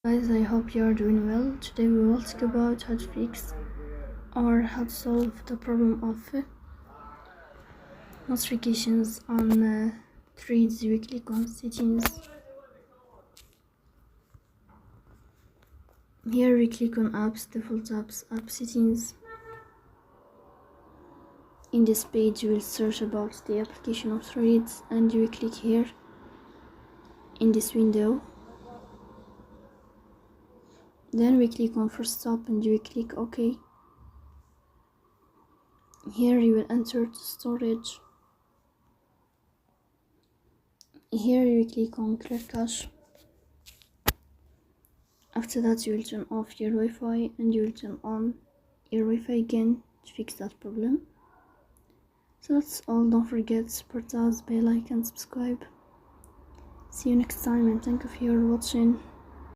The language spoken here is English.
Guys, I hope you are doing well. Today we will talk about how to fix or how to solve the problem of notifications on threads. We click on settings. Here we click on apps, default apps, app settings. In this page you will search about the application of threads and you will click here in this window. Then we click on first stop and you will click OK. Here you will enter the storage. Here you will click on clear cache. After that you will turn off your Wi-Fi and you will turn on your Wi-Fi again to fix that problem. So that's all. Don't forget to support us by like and subscribe. See you next time and thank you for watching.